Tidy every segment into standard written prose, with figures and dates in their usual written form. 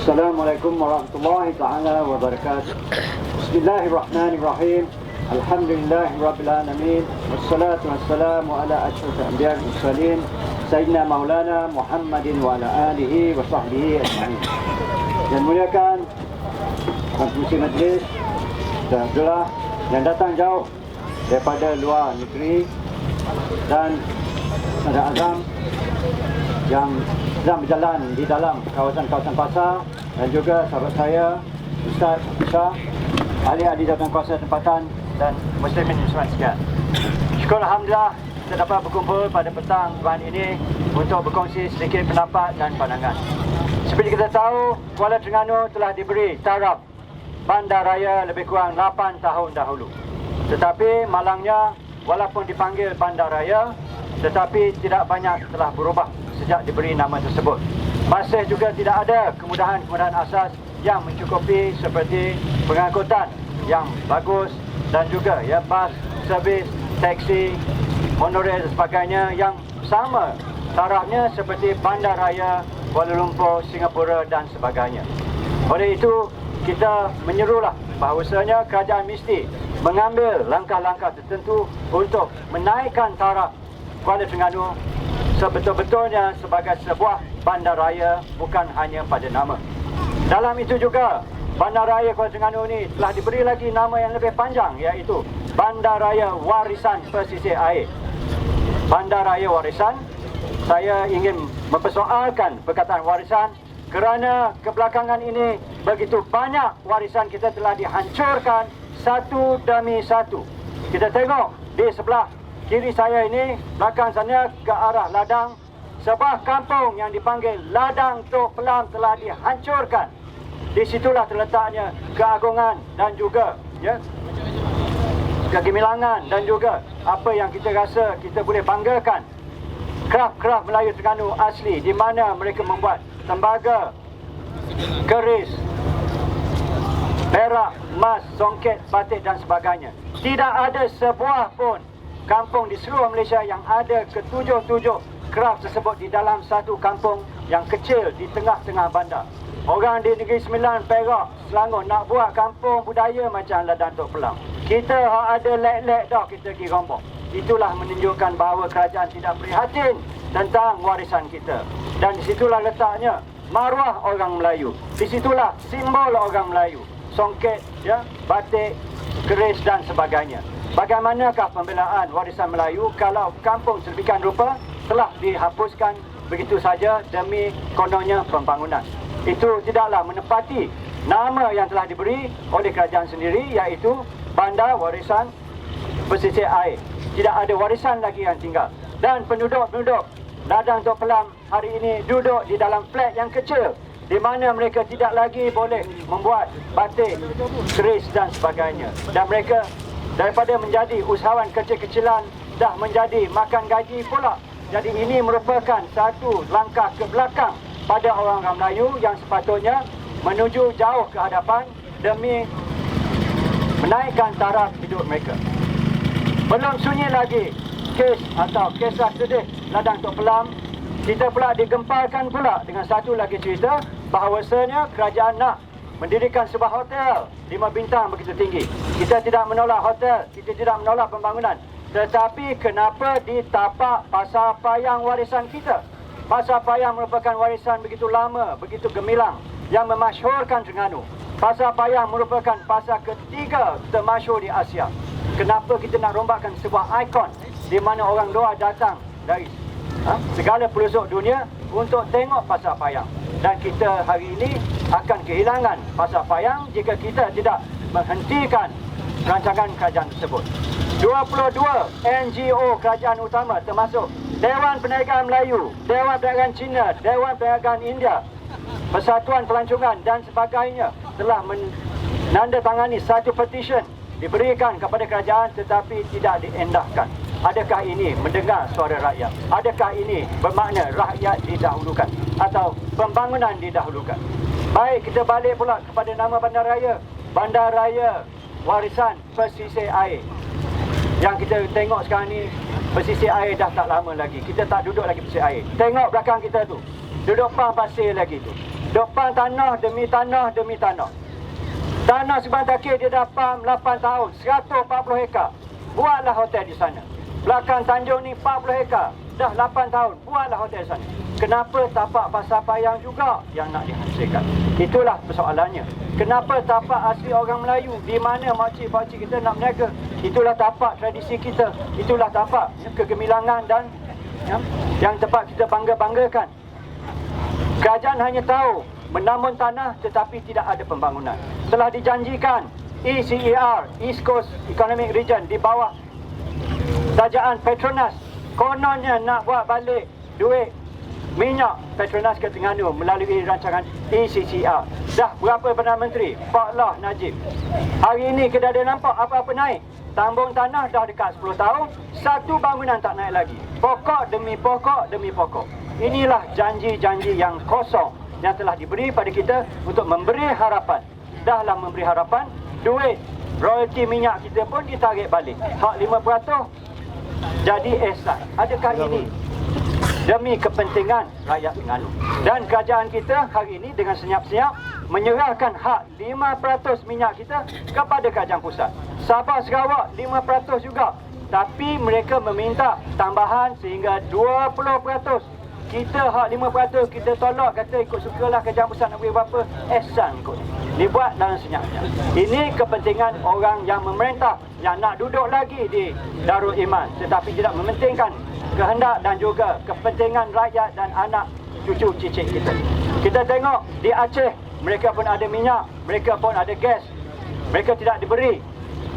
Assalamualaikum warahmatullahi taala wabarakatuh. Bismillahirrahmanirrahim. Alhamdulillahirabbil alamin. Wassalatu wassalamu ala asyrafil anbiya'i wal mursalin sayyidina maulana Muhammadin wa ala alihi wa sahbihi ajma'in. Yang muliakan Pengerusi Majlis dan Abdullah yang datang jauh daripada luar negeri, dan Saudara Azam yang sedang berjalan di dalam kawasan-kawasan pasar, dan juga sahabat saya Ustaz Musa, ahli-ahli jawatan kuasa tempatan dan muslimin muslimat sekalian. Syukur Alhamdulillah kita dapat berkumpul pada petang bulan ini untuk berkongsi sedikit pendapat dan pandangan. Seperti kita tahu, Kuala Terengganu telah diberi taraf bandaraya lebih kurang 8 tahun dahulu. Tetapi malangnya, walaupun dipanggil bandaraya, tetapi tidak banyak telah berubah sejak diberi nama tersebut. Masih juga tidak ada kemudahan-kemudahan asas yang mencukupi seperti pengangkutan yang bagus, dan juga ya bas, servis, taksi, monorail dan sebagainya yang sama tarafnya seperti bandaraya Kuala Lumpur, Singapura dan sebagainya. Oleh itu, kita menyerulah bahawasanya kerajaan mesti mengambil langkah-langkah tertentu untuk menaikkan taraf Kuala Terengganu sebetul-betulnya sebagai sebuah bandaraya, bukan hanya pada nama. Dalam itu juga, bandaraya Kuala Terengganu ini telah diberi lagi nama yang lebih panjang, iaitu Bandaraya Warisan Pesisir Air. Bandaraya Warisan, saya ingin mempersoalkan perkataan warisan kerana kebelakangan ini begitu banyak warisan kita telah dihancurkan satu demi satu. Kita tengok di sebelah kiri saya ini, belakang sana ke arah ladang, sebuah kampung yang dipanggil Ladang Tok Pelam telah dihancurkan. Di situlah terletaknya keagungan dan juga kegemilangan dan juga apa yang kita rasa kita boleh banggakan, kraf-kraf Melayu Terengganu asli, di mana mereka membuat tembaga, keris, perak, emas, songket, batik dan sebagainya. Tidak ada sebuah pun kampung di seluruh Malaysia yang ada ketujuh-tujuh kraf tersebut di dalam satu kampung yang kecil di tengah-tengah bandar. Orang di Negeri Sembilan, Perak, Selangor nak buat kampung budaya macam Ladang Tok Pelam. Kita ada lek-lek dah kita pergi rombok. Itulah menunjukkan bahawa kerajaan tidak prihatin tentang warisan kita. Dan di situlah letaknya maruah orang Melayu. Di situlah simbol orang Melayu. Songket, batik, keris dan sebagainya. Bagaimanakah pembelaan warisan Melayu kalau kampung sedemikian rupa telah dihapuskan begitu saja demi kononnya pembangunan? Itu tidaklah menepati nama yang telah diberi oleh kerajaan sendiri, iaitu Bandar Warisan Pesisir Air. Tidak ada warisan lagi yang tinggal. Dan penduduk-penduduk Ladang Tok Pelam hari ini duduk di dalam flat yang kecil, di mana mereka tidak lagi boleh membuat batik, keris dan sebagainya. Dan mereka daripada menjadi usahawan kecil-kecilan dah menjadi makan gaji pula. Jadi ini merupakan satu langkah ke belakang pada orang-orang Melayu yang sepatutnya menuju jauh ke hadapan demi menaikkan taraf hidup mereka. Belum sunyi lagi kes atau kisah sedih Ladang Tok Pelam, kita pula digemparkan pula dengan satu lagi cerita bahawasanya kerajaan nak mendirikan sebuah hotel 5 bintang begitu tinggi. Kita tidak menolak hotel, kita tidak menolak pembangunan. Tetapi kenapa ditapak Pasar Payang warisan kita? Pasar Payang merupakan warisan begitu lama, begitu gemilang yang memasyhurkan Terengganu. Pasar Payang merupakan pasar ketiga termasyhur di Asia. Kenapa kita nak rombakkan sebuah ikon di mana orang luar datang dari segala pelosok dunia untuk tengok Pasar Payang? Dan kita hari ini akan kehilangan Pasar Payang jika kita tidak menghentikan rancangan kerajaan tersebut. 22 NGO kerajaan utama termasuk Dewan Perniagaan Melayu, Dewan Perniagaan Cina, Dewan Perniagaan India, Persatuan Pelancongan dan sebagainya telah menandatangani satu petition diberikan kepada kerajaan tetapi tidak diendahkan. Adakah ini mendengar suara rakyat? Adakah ini bermakna rakyat didahulukan atau pembangunan didahulukan? Baik, kita balik pula kepada nama bandaraya. Bandaraya Warisan Pesisir Air. Yang kita tengok sekarang ni, pesisir air dah tak lama lagi. Kita tak duduk lagi pesisir air. Tengok belakang kita tu, duduk pang pasir lagi tu. Depan tanah demi tanah demi tanah. Tanah Seberang Takir dia dah pam 8 tahun, 140 hektar. Buatlah hotel di sana. Belakang Tanjung ni 40 hektar, dah 8 tahun. Buatlah hotel di sana. Kenapa tapak pasar payang juga yang nak dihasilkan? Itulah persoalannya. Kenapa tapak asli orang Melayu? Di mana makcik-pakcik kita nak berniaga? Itulah tapak tradisi kita. Itulah tapak kegemilangan dan yang tempat kita bangga-banggakan. Kerajaan hanya tahu menambun tanah tetapi tidak ada pembangunan. Telah dijanjikan ECER, East Coast Economic Region, di bawah kerajaan Petronas. Kononnya nak buat balik duit minyak Petronas ke Terengganu melalui rancangan ECCR. Dah berapa Perdana Menteri? Pak Lah Najib. Hari ini kita ada nampak apa-apa naik. Tambung tanah dah dekat 10 tahun, satu bangunan tak naik lagi. Pokok demi pokok demi pokok. Inilah janji-janji yang kosong yang telah diberi pada kita untuk memberi harapan. Dahlah memberi harapan, duit royalti minyak kita pun ditarik balik. Hak 5% jadi ehsan. Adakah ini demi kepentingan rakyat Terengganu? Dan kerajaan kita hari ini dengan senyap-senyap menyerahkan hak 5% minyak kita kepada kerajaan pusat. Sabah Sarawak 5% juga. Tapi mereka meminta tambahan sehingga 20%. Kita hak 5% kita tolak, kata ikut sukalah kerajaan pusat nak beri berapa, ehsan kot. Dibuat dalam senyap-senyap. Ini kepentingan orang yang memerintah, yang nak duduk lagi di Darul Iman tetapi tidak mementingkan kehendak dan juga kepentingan rakyat dan anak cucu cicit kita. Kita tengok di Aceh, mereka pun ada minyak, mereka pun ada gas. Mereka tidak diberi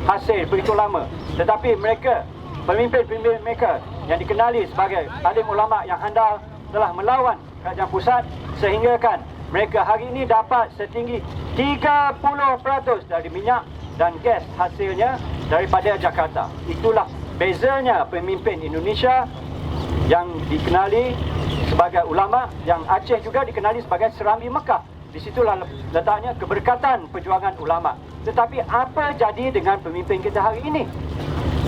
hasil begitu lama. Tetapi mereka, pemimpin-pemimpin mereka yang dikenali sebagai alim ulama yang handal telah melawan kerajaan pusat sehingga kan mereka hari ini dapat setinggi 30% dari minyak dan gas hasilnya daripada Jakarta. Itulah bezanya pemimpin Indonesia yang dikenali sebagai ulama, yang Aceh juga dikenali sebagai Serambi Mekah. Di situlah letaknya keberkatan perjuangan ulama. Tetapi apa jadi dengan pemimpin kita hari ini?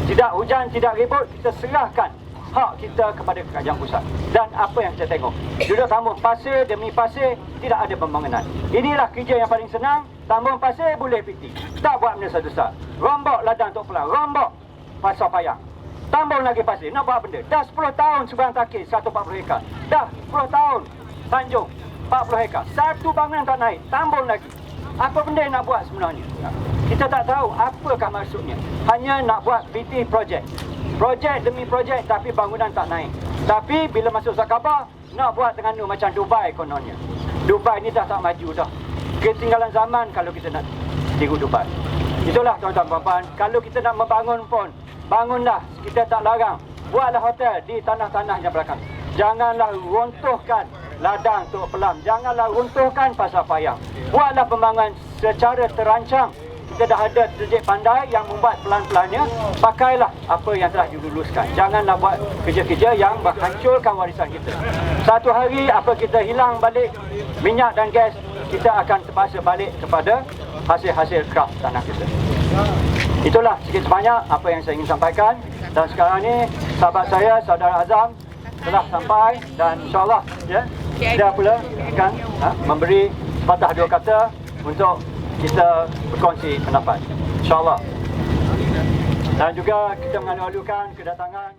Tidak hujan, tidak ribut, kita serahkan hak kita kepada kerajaan pusat. Dan apa yang kita tengok? Duduk tambung pasir demi pasir, tidak ada pembangunan. Inilah kerja yang paling senang. Tambung pasir boleh piti. Tak buat benda besar. Rombok ladang Tok Pelang, rombok pasar payang. Tambung lagi pasir, nak buat benda. Dah 10 tahun Seberang Takir, 140 hektar. Dah 10 tahun Tanjung, 40 hektar. Satu bangunan tak naik, tambung lagi. Apa benda yang nak buat sebenarnya? Kita tak tahu apakah maksudnya. Hanya nak buat BT projek. Projek demi projek tapi bangunan tak naik. Tapi bila masuk Sakabah, nak buat Terengganu macam Dubai kononnya. Dubai ni dah tak maju dah. Ketinggalan zaman kalau kita nak tiru Dubai. Itulah tuan-tuan puan-puan, kalau kita nak membangun pun, bangunlah, kita tak larang. Buatlah hotel di tanah-tanah yang belakang. Janganlah runtuhkan ladang Tok Pelam. Janganlah runtuhkan pasar payang. Buatlah pembangunan secara terancang. Kita dah ada Terjik Pandai yang membuat pelan-pelannya. Pakailah apa yang telah diluluskan. Janganlah buat kerja-kerja yang menghancurkan warisan kita. Satu hari apa kita hilang balik minyak dan gas, kita akan terpaksa balik kepada hasil-hasil kraft tanah kita. Itulah sikit sebanyak apa yang saya ingin sampaikan. Dan sekarang ni sahabat saya, Saudara Azam telah sampai dan insyaAllah dia pula akan memberi sepatah dua kata untuk kita berkongsi pendapat, insyaAllah. Dan juga kita mengalu-alukan kedatangan